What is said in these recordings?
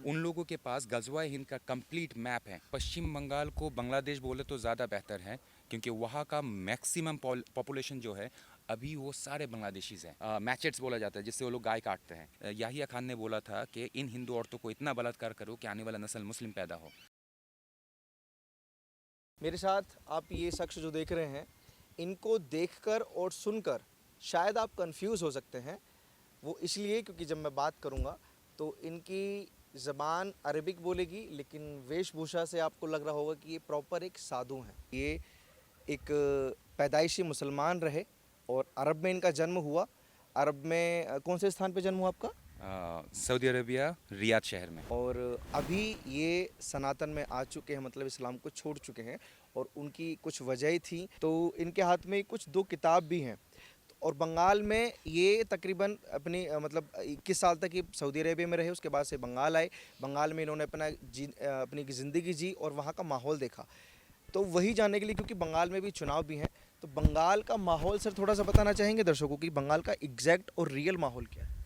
उन लोगों के पास गज़वाए हिंद का कंप्लीट मैप है। पश्चिम बंगाल को बांग्लादेश बोले तो ज़्यादा बेहतर है, क्योंकि वहाँ का मैक्सिमम पॉपुलेशन जो है अभी वो सारे बांग्लादेशीज हैं। मैचेट्स बोला जाता है, जिससे वो लोग गाय काटते हैं। याहिया खान ने बोला था कि इन हिंदू औरतों को इतना बलात्कार करो कि आने वाला नस्ल मुस्लिम पैदा हो। मेरे साथ आप ये शख्स जो देख रहे हैं, इनको देखकर और सुनकर शायद आप कंफ्यूज हो सकते हैं। वो इसलिए क्योंकि जब मैं बात करूँगा तो इनकी ज़बान अरबिक बोलेगी, लेकिन वेशभूषा से आपको लग रहा होगा कि ये प्रॉपर एक साधु हैं। ये एक पैदाइशी मुसलमान रहे और अरब में इनका जन्म हुआ। अरब में कौन से स्थान पे जन्म हुआ आपका? सऊदी अरेबिया, रियाद शहर में। और अभी ये सनातन में आ चुके हैं, मतलब इस्लाम को छोड़ चुके हैं। और उनकी कुछ वजह थी, तो इनके हाथ में कुछ 2 किताब भी हैं। और बंगाल में ये तकरीबन अपनी मतलब 21 साल तक ये सऊदी अरेबिया में रहे, उसके बाद से बंगाल आए। बंगाल में इन्होंने अपनी ज़िंदगी जी और वहाँ का माहौल देखा। तो वही जानने के लिए, क्योंकि बंगाल में भी चुनाव भी हैं, तो बंगाल का माहौल सर थोड़ा सा बताना चाहेंगे दर्शकों की, बंगाल का एग्जैक्ट और रियल माहौल क्या है?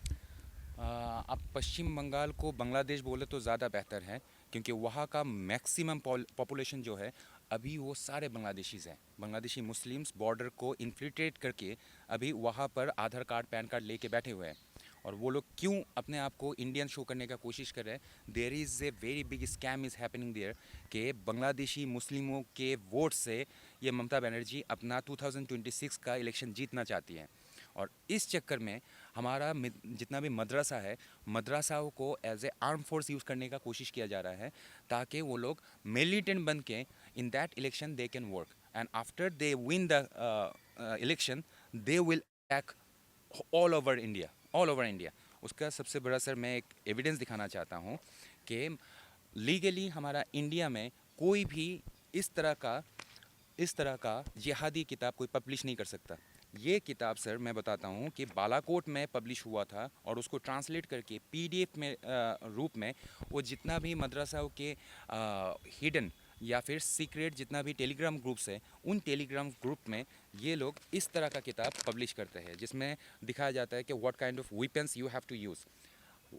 आप पश्चिम बंगाल को बांग्लादेश बोले तो ज़्यादा बेहतर है, क्योंकि वहाँ का मैक्सिमम पॉपुलेशन जो है अभी वो सारे बांग्लादेशीज़ हैं। बांग्लादेशी मुस्लिम्स बॉर्डर को इन्फिल्ट्रेट करके अभी वहाँ पर आधार कार्ड पैन कार्ड लेके बैठे हुए हैं। और वो लोग क्यों अपने आप को इंडियन शो करने का कोशिश कर रहे हैं? There is a very big scam is happening there, कि बांग्लादेशी मुस्लिमों के वोट से ये ममता बनर्जी अपना 2026 का इलेक्शन जीतना चाहती हैं। और इस चक्कर में हमारा जितना भी मदरसा है, मदरसाओं को as a arm force use करने का कोशिश किया जा रहा है, ताकि वो लोग मिलिटेंट बन के in that election they can work, and after they win the election they will attack all over India, all over India. उसका सबसे बड़ा सर मैं एक एविडेंस दिखाना चाहता हूँ कि लीगली हमारा इंडिया में कोई भी इस तरह का जिहादी किताब कोई पब्लिश नहीं कर सकता। ये किताब सर मैं बताता हूँ कि बालाकोट में पब्लिश हुआ था, और उसको ट्रांसलेट करके पीडीएफ में रूप में वो जितना भी मदरसाओं के हिडन या फिर सीक्रेट जितना भी टेलीग्राम ग्रुप्स है, उन टेलीग्राम ग्रुप में ये लोग इस तरह का किताब पब्लिश करते हैं, जिसमें दिखाया जाता है कि what kind of weapons you have to use,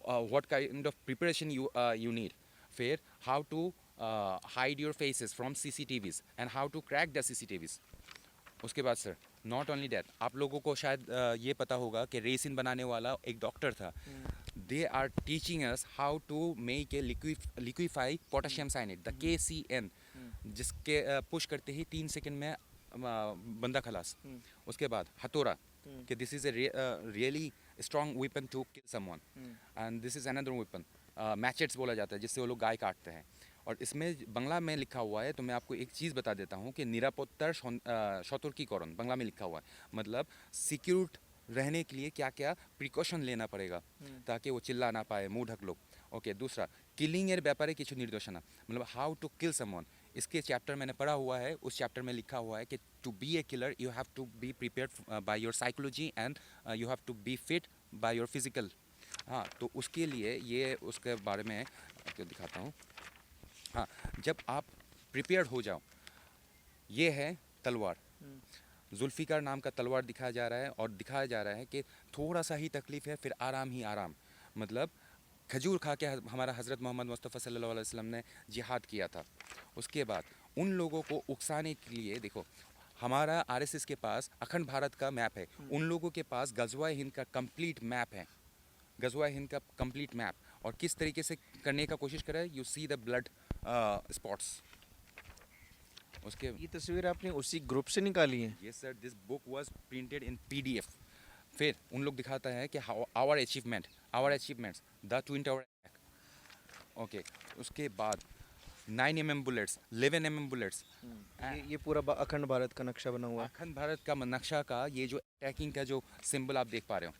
what kind of preparation you need, फिर how to hide your faces from CCTVs and how to crack the CCTVs। उसके बाद सर नॉट ओनली डैट, आप लोगों को शायद ये पता होगा कि रेसिन बनाने वाला एक डॉक्टर था। They are teaching us how to make a liquefy potassium cyanide, the KCN, जिसके पुश करते ही 3 सेकंड में बंदा खलास। उसके बाद हथौड़ा, कि this is a really strong weapon to kill someone, and this is another weapon, machetes बोला जाता है, जिससे वो लोग गाय काटते हैं। और इसमें बांग्ला में लिखा हुआ है, तो मैं आपको एक चीज़ बता देता हूँ कि निरापत्तार सतर्कीकरण बांग्ला में लिखा हुआ है, मतलब सिक्योर रहने के लिए क्या क्या प्रिकॉशन लेना पड़ेगा ताकि वो चिल्ला ना पाए, मुंह ढक लो। ओके, दूसरा किलिंग एर व्यापारे किछु निर्देशना, मतलब हाउ टू किल समवन। इसके चैप्टर मैंने पढ़ा हुआ है, उस चैप्टर में लिखा हुआ है कि to be a killer you have to be prepared by your psychology and you have to be fit by your physical. हाँ, तो उसके लिए ये उसके बारे में आपको दिखाता हूँ। हाँ, जब आप प्रिपेयर्ड हो जाओ, ये है तलवार, जुल्फ़िकार नाम का तलवार दिखाया जा रहा है, और दिखाया जा रहा है कि थोड़ा सा ही तकलीफ़ है फिर आराम ही आराम, मतलब खजूर खा के हमारा हज़रत मोहम्मद मुस्तफ़ा सल्लल्लाहु अलैहि वसल्लम ने जिहाद किया था। उसके बाद उन लोगों को उकसाने के लिए देखो, हमारा RSS के पास अखंड भारत का मैप है, उन लोगों के पास गज़वाए हिंद का कंप्लीट मैप है, गज़वाए हिंद का कंप्लीट मैप। और किस तरीके से करने का कोशिश कर रहा है, you see the blood spots. उसके ये तस्वीर आपने उसी ग्रुप से निकाली है? Yes sir, this book was printed in PDF। फिर उन लोग दिखाता है कि our achievements, the twin tower attack. Okay, उसके बाद 9mm बुलेट्स, 11mm बुलेट्स। ये पूरा अखंड भारत का नक्शा बना हुआ है। अखंड भारत का नक्शा का ये जो अटैकिंग का जो सिंबल आप देख पा रहे हो।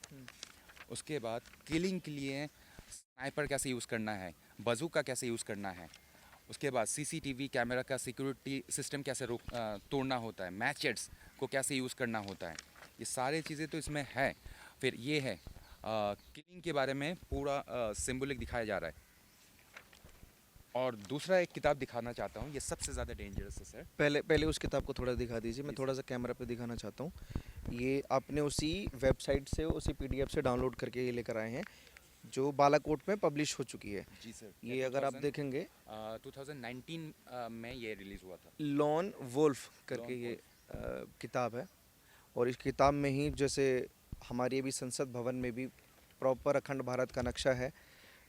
उसके बाद किलिंग के लिए स्नाइपर कैसे यूज़ करना है, बजूका कैसे यूज़ करना है। उसके बाद CCTV कैमरा का सिक्योरिटी सिस्टम कैसे तोड़ना होता है, मैचेट्स को कैसे यूज़ करना होता है, ये सारी चीज़ें तो इसमें है। फिर ये है किलिंग के बारे में पूरा सिंबलिक दिखाया जा रहा है। और दूसरा एक किताब दिखाना चाहता हूँ, ये सबसे ज़्यादा डेंजरस है सर। पहले उस किताब को थोड़ा दिखा दीजिए, मैं थोड़ा सा कैमरा पे दिखाना चाहता हूँ। ये आपने उसी वेबसाइट से, उसी PDF से डाउनलोड करके ये लेकर आए हैं। जो बालाकोट में पब्लिश हो चुकी है। जी सर। ये अगर आप देखेंगे 2019 में ये रिलीज़ हुआ था। लॉन वुल्फ लॉन करके ये वुल्फ। किताब है। और इस किताब में ही जैसे हमारे अभी संसद भवन में भी प्रॉपर अखंड भारत का नक्शा है,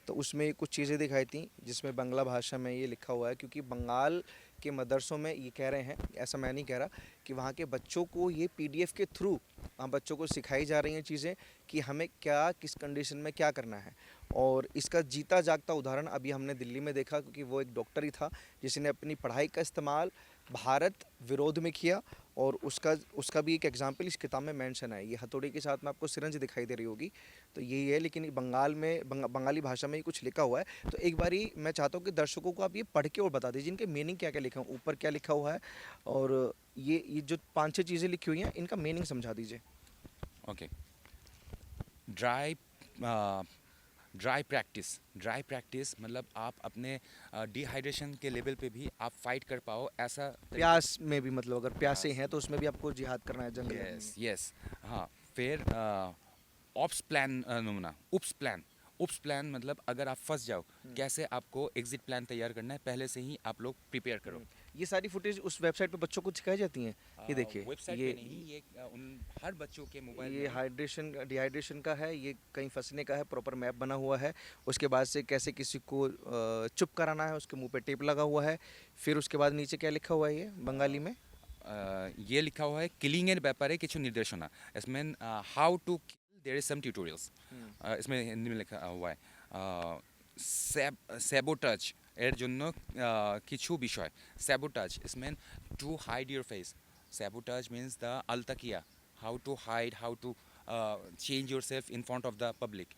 तो उसमें कुछ चीज़ें दिखाई थी जिसमें बांग्ला भाषा में ये लिखा हुआ है, क्योंकि बंगाल के मदरसों में ये कह रहे हैं, ऐसा मैं नहीं कह रहा, कि वहाँ के बच्चों को ये पीडीएफ के थ्रू वहाँ बच्चों को सिखाई जा रही हैं चीज़ें कि हमें क्या किस कंडीशन में क्या करना है। और इसका जीता जागता उदाहरण अभी हमने दिल्ली में देखा, क्योंकि वो एक डॉक्टर ही था जिसने अपनी पढ़ाई का इस्तेमाल भारत विरोध में किया, और उसका उसका भी एक एग्जाम्पल इस किताब में मेंशन है। ये हथौड़ी के साथ में आपको सिरंज दिखाई दे रही होगी, तो यही है, लेकिन बंगाल में बंगाली भाषा में ही कुछ लिखा हुआ है। तो एक बारी मैं चाहता हूँ कि दर्शकों को आप ये पढ़ के और बता दीजिए इनके मीनिंग क्या क्या लिखा है, ऊपर क्या लिखा हुआ है, और ये जो 5-6 चीज़ें लिखी हुई हैं इनका मीनिंग समझा दीजिए। ओके। ड्राई ड्राई प्रैक्टिस मतलब आप अपने डिहाइड्रेशन के लेवल पे भी आप फाइट कर पाओ, ऐसा प्यास में भी, मतलब अगर प्यासे प्यास हैं तो उसमें भी आपको जिहाद करना है, जंग लड़नी है। Yes yes. हाँ। फिर ऑप्स प्लान नमूना उप्स प्लान मतलब अगर आप फंस जाओ, कैसे आपको एग्जिट प्लान तैयार करना है, पहले से ही आप लोग प्रिपेयर करो। ये सारी फुटेज उस वेबसाइट पे बच्चों को सिखाई जाती हैं। ये देखिए, वेबसाइट ये पे नहीं, ये उन हर बच्चों के मोबाइल ये में। हाइड्रेशन डिहाइड्रेशन का है, ये कहीं फंसने का है, प्रॉपर मैप बना हुआ है। उसके बाद से कैसे किसी को चुप कराना है, उसके मुंह पे टेप लगा हुआ है। फिर उसके बाद नीचे क्या लिखा हुआ है ये बंगाली में? ये लिखा हुआ है किलिंग ব্যাপারে কিছু নির্দেশনা, इसमें how to kill there is some tutorials, इसमें हिंदी में लिखा हुआ है স্যাবোটাজ এর জন্য কিছু বিষয়। স্যাবোটাজ इसमें to hide your face. Sabotage means the अलतकिया, how to hide, how to change yourself in front of the public.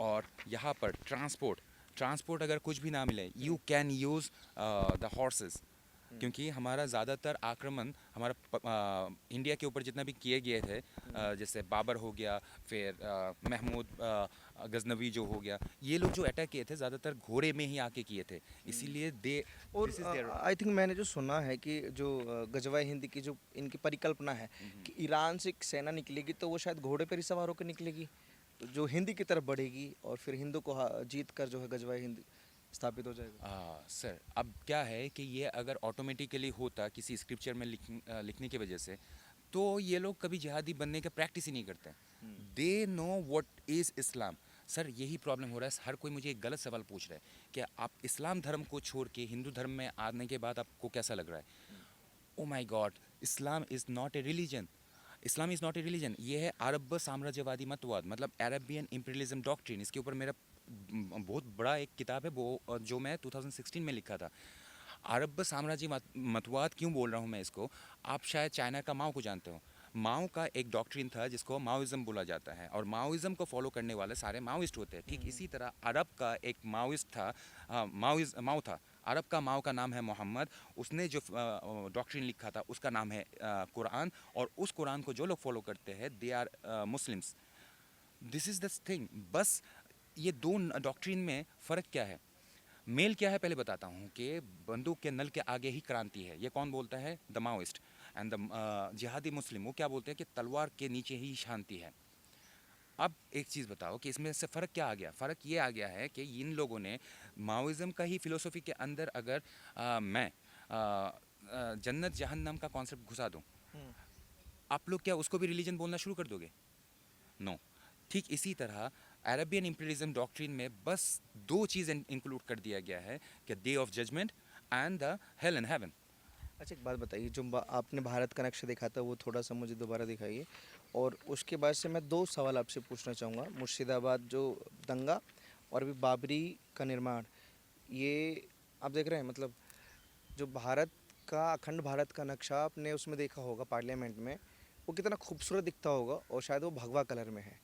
और यहाँ पर ट्रांसपोर्ट अगर कुछ भी ना मिले, you can use the horses, क्योंकि हमारा ज़्यादातर आक्रमण हमारा इंडिया के ऊपर जितना भी किए गए थे, जैसे बाबर हो गया, फिर महमूद गजनवी जो हो गया, ये लोग जो अटैक किए थे ज़्यादातर घोड़े में ही आके किए थे, इसीलिए they are this is there. I think मैंने जो सुना है कि जो गजवाए हिंद की जो इनकी परिकल्पना है कि ईरान से एक सेना निकलेगी तो वो शायद घोड़े पर ही सवार होकर निकलेगी, तो जो हिंदी की तरफ बढ़ेगी और फिर हिंदू को जीत कर जो है गजवाए हिंद स्थापित हो जाएगा। सर अब क्या है कि ये अगर ऑटोमेटिकली होता किसी स्क्रिप्चर में लिखने की वजह से, तो ये लोग कभी जिहादी बनने का प्रैक्टिस ही नहीं करते। They know what is Islam. Sir यही प्रॉब्लम हो रहा है, हर कोई मुझे एक गलत सवाल पूछ रहा है कि आप इस्लाम धर्म को छोड़ के हिंदू धर्म में आने के बाद आपको कैसा लग रहा है। Oh my God, Islam is not a religion. Islam is not a religion, ये है अरब साम्राज्यवादी मतवाद, मतलब अरेबियन इम्पीरियलिज्म डॉक्ट्रिन। इसके ऊपर मेरा बहुत बड़ा एक किताब है वो, जो मैं 2016 में लिखा था। अरब साम्राज्य मतवाद क्यों बोल रहा हूँ मैं इसको, आप शायद चाइना का माओ को जानते हो। माओ का एक डॉक्ट्रिन था जिसको माओइज्म बोला जाता है, और माओइज्म को फॉलो करने वाले सारे माओइस्ट होते हैं। ठीक इसी तरह अरब का एक माओइस्ट था, माओ था। अरब का माओ का नाम है मोहम्मद, उसने जो डॉक्ट्रिन लिखा था उसका नाम है कुरान, और उस कुरान को जो लोग फॉलो करते हैं they are Muslims. This is the thing. बस ये दो डॉक्ट्रिन में फ़र्क क्या है, मेल क्या है, पहले बताता हूँ कि बंदूक के नल के आगे ही क्रांति है, ये कौन बोलता है, द माओइस्ट। एंड द जिहादी मुस्लिम वो क्या बोलते हैं कि तलवार के नीचे ही शांति है। अब एक चीज़ बताओ कि इसमें से फ़र्क क्या आ गया। फ़र्क ये आ गया है कि इन लोगों ने माओइज़म का ही फिलोसफी के अंदर अगर मैं जन्नत जहन्नम का कॉन्सेप्ट घुसा दूँ, आप लोग क्या उसको भी रिलीजन बोलना शुरू कर दोगे? नो। ठीक इसी तरह अरेबियन इम्पीरियलिज्म डॉक्ट्रिन में बस दो चीज़ इंक्लूड कर दिया गया है कि day of judgement and the hell and heaven. अच्छा, एक बात बताइए, जो आपने भारत का नक्शा देखा था वो थोड़ा सा मुझे दोबारा दिखाइए, और उसके बाद से मैं 2 सवाल आपसे पूछना चाहूँगा। मुर्शिदाबाद जो दंगा और अभी बाबरी का निर्माण, ये आप देख रहे हैं, मतलब जो भारत का अखंड भारत का नक्शा आपने उसमें देखा होगा पार्लियामेंट में, वो कितना खूबसूरत दिखता होगा, और शायद वो भगवा कलर में है।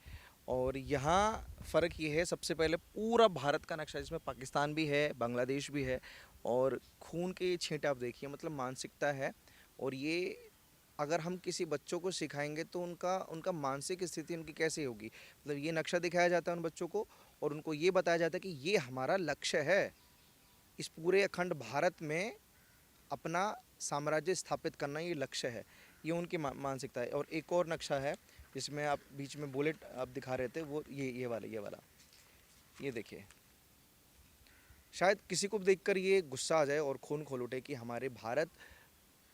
और यहाँ फ़र्क ये है, सबसे पहले पूरा भारत का नक्शा जिसमें पाकिस्तान भी है, बांग्लादेश भी है, और खून के छींटे आप देखिए, मतलब मानसिकता है। और ये अगर हम किसी बच्चों को सिखाएंगे तो उनका उनका मानसिक स्थिति उनकी कैसी होगी, मतलब ये नक्शा दिखाया जाता है उन बच्चों को, और उनको ये बताया जाता है कि ये हमारा लक्ष्य है, इस पूरे अखंड भारत में अपना साम्राज्य स्थापित करना ये लक्ष्य है। ये उनकी मानसिकता है। और एक और नक्शा है जिसमें आप बीच में बुलेट आप दिखा रहे थे, वो ये वाला ये देखिए, शायद किसी को देखकर ये गुस्सा आ जाए और खून खोल उठे कि हमारे भारत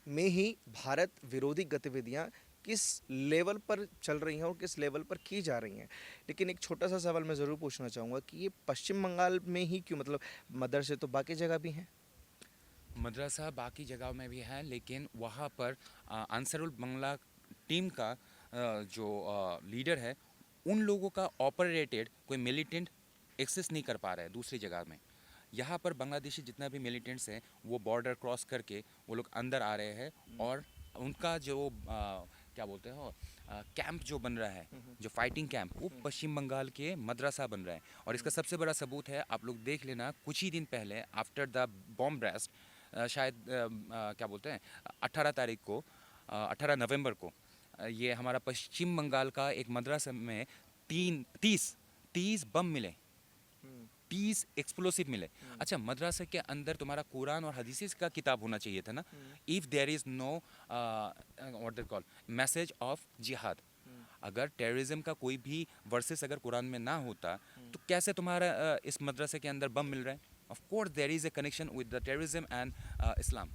में ही भारत विरोधी गतिविधियां किस लेवल पर चल रही हैं और किस लेवल पर की जा रही हैं। लेकिन एक छोटा सा सवाल मैं ज़रूर पूछना चाहूँगा कि ये पश्चिम बंगाल में ही क्यों, मतलब मदरसे तो बाकी जगह भी हैं। मदरसा बाकी जगह में भी है, लेकिन वहाँ पर अंसरुल बंगला टीम का जो लीडर है, उन लोगों का ऑपरेटेड कोई मिलिटेंट एक्सेस नहीं कर पा रहा है दूसरी जगह में। यहाँ पर बांग्लादेशी जितना भी मिलिटेंट्स हैं वो बॉर्डर क्रॉस करके वो लोग अंदर आ रहे हैं, और उनका जो क्या बोलते हैं कैंप जो बन रहा है, जो फाइटिंग कैंप, वो पश्चिम बंगाल के मदरसा बन रहा है। और इसका सबसे बड़ा सबूत है, आप लोग देख लेना, कुछ ही दिन पहले आफ्टर द बॉम्ब ब्लास्ट, शायद क्या बोलते हैं 18 तारीख को, 18 नवंबर को, ये हमारा पश्चिम बंगाल का एक मदरसा में 30 बम मिले, 30 एक्सप्लोसिव मिले। अच्छा, मदरसा के अंदर तुम्हारा कुरान और हदीस का किताब होना चाहिए था ना, if there is no what they call message of jihad. अगर टेररिज्म का कोई भी वर्सेस अगर कुरान में ना होता, तो कैसे तुम्हारा इस मदरसे के अंदर बम मिल रहा है? Of course there is a connection with the terrorism and Islam.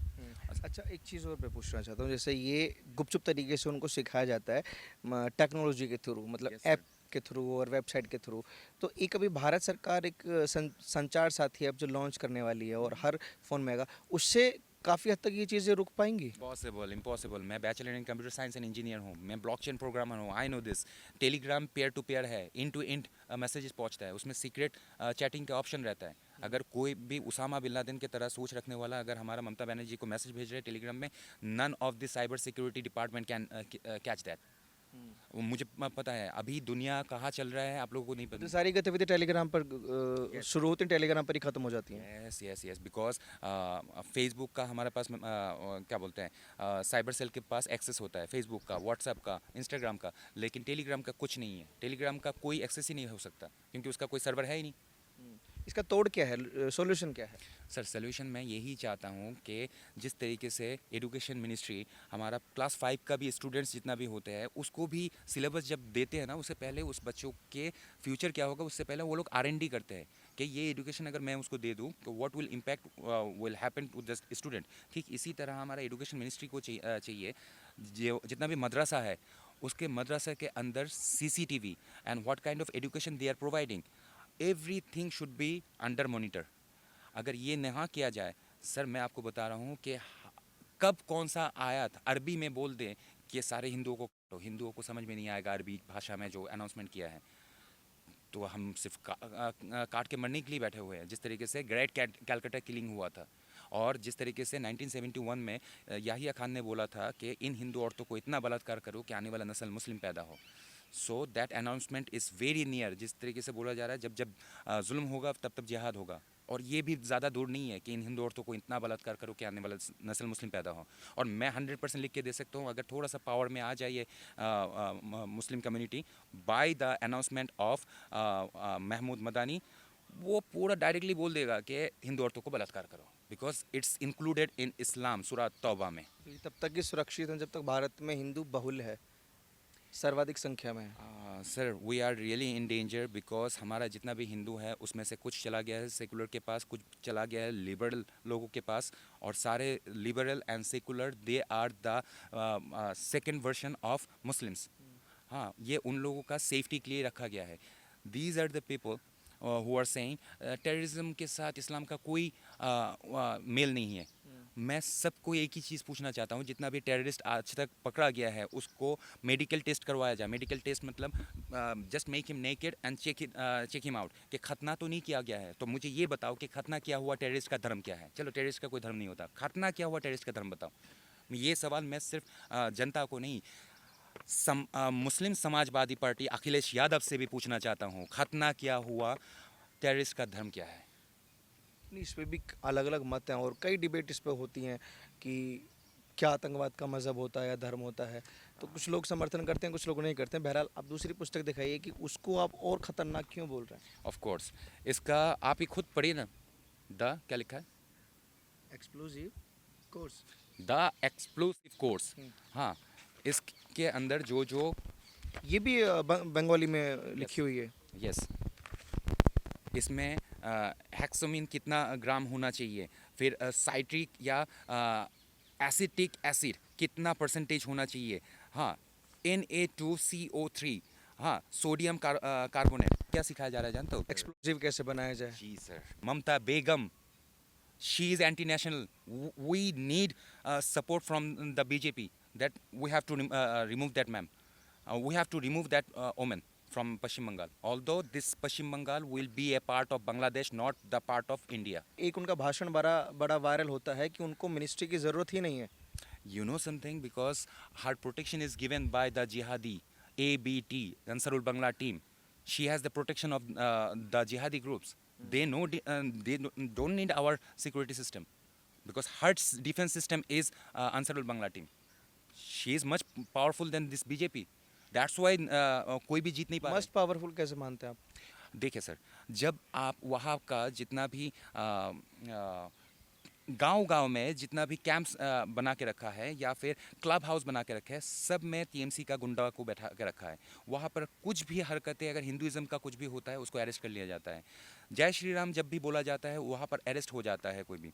अच्छा, एक चीज़ और मैं पूछना चाहता हूँ, जैसे ये गुपचुप तरीके से उनको सिखाया जाता है टेक्नोलॉजी के थ्रू, मतलब Yes, sir. ऐप के थ्रू और वेबसाइट के थ्रू। तो एक अभी भारत सरकार एक संचार साथी ऐप जो लॉन्च करने वाली है और हर फ़ोन में आएगा, उससे काफ़ी हद तक ये चीज़ें रुक पाएंगी। Possible, impossible. मैं bachelor in computer science and engineer हूँ, मैं ब्लॉकचेन प्रोग्रामर हूँ, I know this. Telegram peer to peer है, इन टू इंड मैसेजेस पहुँचता है, उसमें सीक्रेट चैटिंग का ऑप्शन रहता है। अगर कोई भी उसामा बिन लादेन की तरह सोच रखने वाला अगर हमारा ममता बनर्जी को मैसेज भेज रहे हैं टेलीग्राम में, none of the cyber security department can catch that. मुझे पता है अभी दुनिया कहाँ चल रहा है, आप लोगों को नहीं तो पता। सारी गतिविधि टेलीग्राम पर Yes. शुरू होती है, टेलीग्राम पर ही ख़त्म हो जाती हैं। Yes yes yes, because Facebook का हमारे पास क्या बोलते हैं साइबर सेल के पास एक्सेस होता है, फेसबुक का, व्हाट्सएप का, इंस्टाग्राम का, लेकिन टेलीग्राम का कुछ नहीं है। टेलीग्राम का कोई एक्सेस ही नहीं हो सकता, क्योंकि उसका कोई सर्वर है ही नहीं। इसका तोड़ क्या है, सॉल्यूशन क्या है? सर सोल्यूशन मैं यही चाहता हूँ कि जिस तरीके से एजुकेशन मिनिस्ट्री हमारा क्लास 5 का भी स्टूडेंट्स जितना भी होते हैं उसको भी सिलेबस जब देते हैं ना, उससे पहले उस बच्चों के फ्यूचर क्या होगा उससे पहले वो लोग R&D करते हैं कि ये एजुकेशन अगर मैं उसको दे दूँ तो what will impact will happen to the student. ठीक इसी तरह हमारा एजुकेशन मिनिस्ट्री को चाहिए जो जितना भी मदरसा है उसके मदरसा के अंदर CCTV and what kind of education they are providing, everything should be under monitor. अगर ये नहीं किया जाए सर, मैं आपको बता रहा हूँ कि कब कौन सा आयत अरबी में बोल दें कि सारे हिंदुओं को, तो हिंदुओं को समझ में नहीं आएगा अरबी भाषा में जो अनाउंसमेंट किया है, तो हम सिर्फ काट के मरने के लिए बैठे हुए हैं। जिस तरीके से ग्रेट कैलकाटा किलिंग हुआ था, और जिस तरीके से 1971 में याहिया खान ने बोला था कि इन हिंदू औरतों को इतना बलात्कार करो कि आने वाला नस्ल मुस्लिम पैदा हो, so that announcement is very near. जिस तरीके से बोला जा रहा है जब जब जुल्म होगा तब तब जिहाद होगा, और ये भी ज़्यादा दूर नहीं है कि इन हिंदू औरतों को इतना बलात्कार करो कि आने वाला नस्ल मुस्लिम पैदा हो। और मैं 100% लिख के दे सकता हूँ, अगर थोड़ा सा पावर में आ जाइए Muslim community by the announcement of Mahmood Madani, वो पूरा डायरेक्टली बोल देगा कि हिंदू औरतों को बलात्कार करो, बिकॉज इट्स इंक्लूडेड इन इस्लाम सूरह तौबा में। ये तब तक ही सुरक्षित हैं जब तक भारत में हिंदू बहुल है, सर्वाधिक संख्या में है। Sir we are really in danger, because हमारा जितना भी हिंदू है उसमें से कुछ चला गया है सेकुलर के पास, कुछ चला गया है लिबरल लोगों के पास, और सारे liberal and secular they are the second version of Muslims. हाँ, ये उन लोगों का सेफ्टी के लिए रखा गया है। These are the people who are saying terrorism के साथ इस्लाम का कोई मेल नहीं है। मैं सबको एक ही चीज़ पूछना चाहता हूँ, जितना भी टेररिस्ट आज तक पकड़ा गया है उसको मेडिकल टेस्ट करवाया जाए। मेडिकल टेस्ट मतलब just make him naked and check him out, कि खतना तो नहीं किया गया है। तो मुझे ये बताओ कि खतना किया हुआ टेररिस्ट का धर्म क्या है? चलो टेररिस्ट का कोई धर्म नहीं होता, खतना किया हुआ टेररिस्ट का धर्म बताओ। ये सवाल मैं सिर्फ जनता को नहीं, मुस्लिम समाजवादी पार्टी अखिलेश यादव से भी पूछना चाहता हूँ, खतना किया हुआ टेररिस्ट का धर्म क्या है? नहीं, इस पे भी अलग अलग मत हैं और कई डिबेट इस पे होती हैं कि क्या आतंकवाद का मज़हब होता है या धर्म होता है। तो कुछ लोग समर्थन करते हैं, कुछ लोग नहीं करते हैं। बहरहाल आप दूसरी पुस्तक दिखाइए कि उसको आप और ख़तरनाक क्यों बोल रहे हैं। ऑफ कोर्स, इसका आप ही खुद पढ़िए ना, द क्या लिखा है, explosive course. The explosive course. हाँ, इसके अंदर जो जो ये भी बंगाली में लिखी हुई है। यस, इसमें हेक्सोमिन कितना ग्राम होना चाहिए, फिर साइट्रिक या एसिटिक एसिड कितना परसेंटेज होना चाहिए, हाँ Na2CO3, हाँ सोडियम कार्बोनेट क्या सिखाया जा रहा है जानते हो? एक्सप्लोजिव कैसे बनाया जाए। जी sir, Mamata Begum, she is anti-national. We need support from the BJP that we have to remove that ma'am. We have to remove that woman from Pashchim Bengal. Although this Pashchim Bengal will be a part of Bangladesh, not the part of India. एक उनका भाषण बड़ा बड़ा viral होता है कि उनको ministry की ज़रूरत ही नहीं है। You know something? Because her protection is given by the jihadi ABT, Ansarul Bangla team. She has the protection of the jihadi groups. They know they don't need our security system because her defense system is Ansarul Bangla team. She is much powerful than this BJP. That's why कोई भी जीत नहीं पा रहा है। Must powerful कैसे मानते हैं आप? देखिए सर, जब आप वहाँ का जितना भी गांव-गांव में जितना भी कैंप्स बना के रखा है या फिर क्लब हाउस बना के रखा है, सब में टीएमसी का गुंडा को बैठा के रखा है। वहाँ पर कुछ भी हरकतें, अगर हिंदुइज्म का कुछ भी होता है, उसको अरेस्ट कर लिया जाता है। जय श्री राम जब भी बोला जाता है, वहाँ पर अरेस्ट हो जाता है कोई भी।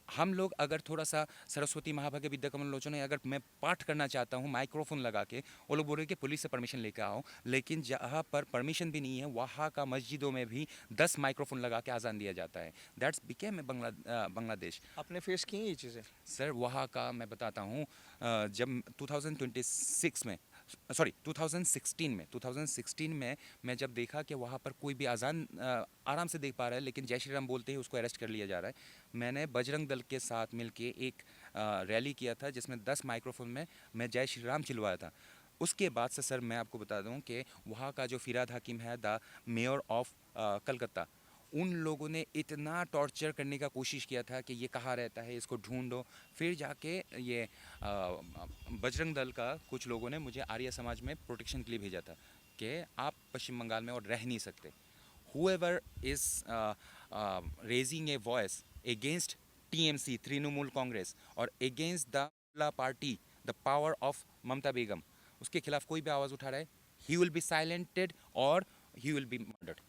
हम लोग अगर थोड़ा सा सरस्वती महाभागे विद्या कमल लोचन है, अगर मैं पाठ करना चाहता हूँ माइक्रोफोन लगा के, वो लोग बोल रहे हैं कि पुलिस से परमिशन लेकर आओ, लेकिन जहाँ पर परमिशन भी नहीं है वहाँ का मस्जिदों में भी 10 माइक्रोफोन लगा के आज़ान दिया जाता है। That's became Bangladesh. आपने फेस की हैं ये चीज़ें? सर वहाँ का मैं बताता हूँ, जब 2016 में मैं जब देखा कि वहाँ पर कोई भी अजान आराम से देख पा रहा है लेकिन जय श्री राम बोलते ही उसको अरेस्ट कर लिया जा रहा है, मैंने बजरंग दल के साथ मिलके एक रैली किया था जिसमें 10 माइक्रोफोन में मैं जय श्री राम चिल्वाया था। उसके बाद से सर मैं आपको बता दूं कि वहाँ का जो फिराद हकीम है, द मेयर ऑफ कलकत्ता, उन लोगों ने इतना टॉर्चर करने का कोशिश किया था कि ये कहाँ रहता है, इसको ढूंढो। फिर जाके ये बजरंग दल का कुछ लोगों ने मुझे आर्य समाज में प्रोटेक्शन के लिए भेजा था कि आप पश्चिम बंगाल में और रह नहीं सकते। whoever is raising a voice against TMC, Trinamool Congress, और against the party, the power of Mamta Begum, उसके खिलाफ कोई भी आवाज़ उठा रहा है, he will be silenced और he will be murdered.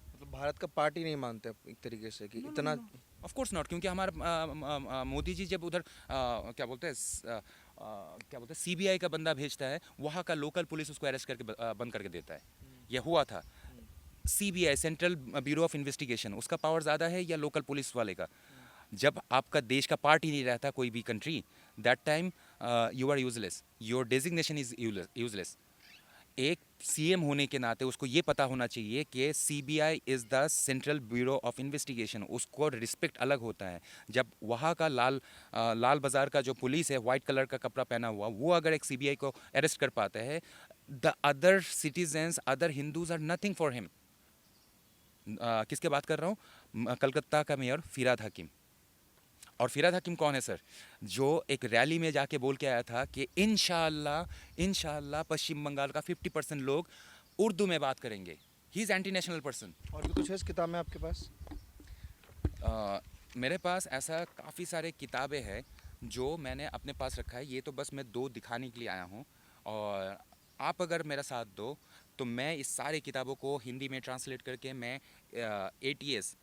मतलब भारत का पार्टी नहीं मानते आप एक तरीके से कि इतना। ऑफ कोर्स नॉट, क्योंकि हमारा मोदी जी जब उधर क्या बोलते हैं CBI का बंदा भेजता है, वहाँ का लोकल पुलिस उसको अरेस्ट करके बंद करके देता है। यह हुआ था। CBI, central bureau of investigation, उसका पावर ज़्यादा है या लोकल पुलिस वाले का? जब आपका देश का पार्ट ही नहीं रहता कोई भी country, that time you are useless, your designation is useless. एक सीएम होने के नाते उसको ये पता होना चाहिए कि CBI is the central bureau of investigation, उसको रिस्पेक्ट अलग होता है। जब वहाँ का लाल बाज़ार का जो पुलिस है, वाइट कलर का कपड़ा पहना हुआ, वो अगर एक CBI को अरेस्ट कर पाता है, the other citizens, other Hindus are nothing for him. किसके बात कर रहा हूँ? कलकत्ता का मेयर फिराद हकीम। और फिराद हकीम कौन है सर? जो एक रैली में जाके बोल के आया था कि इंशाल्लाह पश्चिम बंगाल का 50% लोग उर्दू में बात करेंगे। He is anti national person. और भी कुछ है इस किताब में आपके पास? मेरे पास ऐसा काफ़ी सारे किताबें हैं जो मैंने अपने पास रखा है। ये तो बस मैं 2 दिखाने के लिए आया हूँ, और आप अगर मेरा साथ दो तो मैं इस सारी किताबों को हिंदी में ट्रांसलेट करके मैं ATS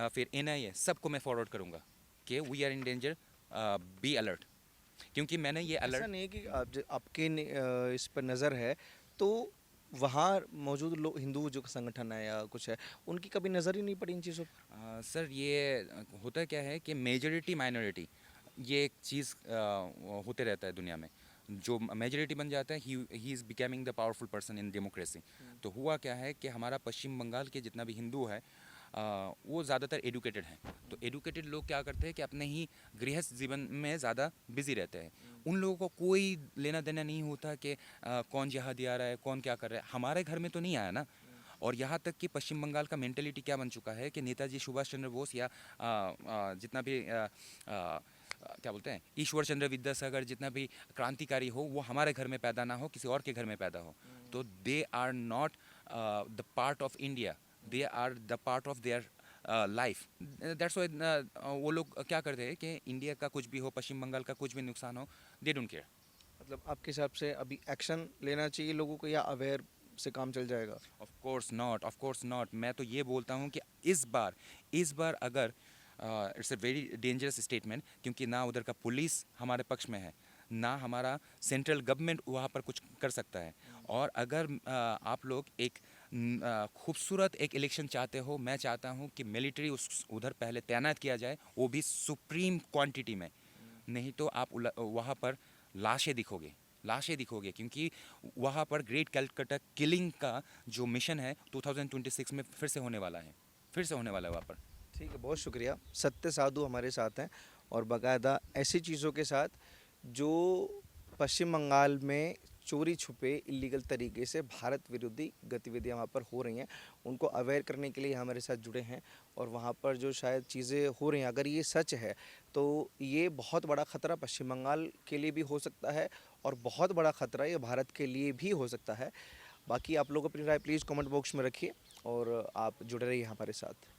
फिर NIA सबको मैं फॉरवर्ड करूँगा कि we are in danger, be alert. क्योंकि मैंने ये ऐसा अलर्ट नहीं है कि आपके इस पर नज़र है तो वहाँ मौजूद लोग, हिंदू जो संगठन है या कुछ है, उनकी कभी नज़र ही नहीं पड़ी इन चीज़ों पर? सर ये होता क्या है कि मेजॉरिटी माइनॉरिटी, ये एक चीज़ होते रहता है दुनिया में। जो मेजॉरिटी बन जाता है, he is becoming the powerful person in democracy. तो हुआ क्या है कि हमारा पश्चिम बंगाल के जितना भी हिंदू है, वो ज़्यादातर एडुकेटेड हैं। तो एडुकेटेड लोग क्या करते हैं कि अपने ही गृहस्थ जीवन में ज़्यादा बिजी रहते हैं। उन लोगों को कोई लेना देना नहीं होता कि कौन जिहादी आ रहा है, कौन क्या कर रहा है। हमारे घर में तो नहीं आया ना। और यहाँ तक कि पश्चिम बंगाल का मेंटेलिटी क्या बन चुका है कि नेताजी सुभाष चंद्र बोस या जितना भी क्या बोलते हैं, ईश्वर चंद्र विद्यासागर, जितना भी क्रांतिकारी हो, वो हमारे घर में पैदा ना हो, किसी और के घर में पैदा हो। तो they are not the part of India, they are the part of their life. That's why वो लोग क्या करते हैं कि इंडिया का कुछ भी हो, पश्चिम बंगाल का कुछ भी नुकसान हो, दे डोंट केयर। मतलब आपके हिसाब से अभी एक्शन लेना चाहिए लोगों को या अवेयर से काम चल जाएगा? Of course not. मैं तो ये बोलता हूँ कि इस बार अगर it's a very dangerous statement, क्योंकि ना उधर का पुलिस हमारे पक्ष में है, ना हमारा सेंट्रल गवर्नमेंट वहाँ पर कुछ कर सकता है। और अगर आप लोग एक खूबसूरत एक इलेक्शन चाहते हो, मैं चाहता हूँ कि मिलिट्री उस उधर पहले तैनात किया जाए, वो भी सुप्रीम क्वांटिटी में। नहीं तो आप वहाँ पर लाशें दिखोगे, क्योंकि वहाँ पर ग्रेट कैलकटा किलिंग का जो मिशन है 2026 में फिर से होने वाला है वहाँ पर। ठीक है, बहुत शुक्रिया। सत्य साधु हमारे साथ हैं और बाकायदा ऐसी चीज़ों के साथ जो पश्चिम बंगाल में चोरी छुपे इलीगल तरीके से भारत विरोधी गतिविधियां वहाँ पर हो रही हैं, उनको अवेयर करने के लिए हमारे साथ जुड़े हैं। और वहाँ पर जो शायद चीज़ें हो रही हैं, अगर ये सच है तो ये बहुत बड़ा ख़तरा पश्चिम बंगाल के लिए भी हो सकता है और बहुत बड़ा ख़तरा ये भारत के लिए भी हो सकता है। बाकी आप लोग अपनी राय प्लीज़ कमेंट बॉक्स में रखिए और आप जुड़े रहिए हमारे साथ।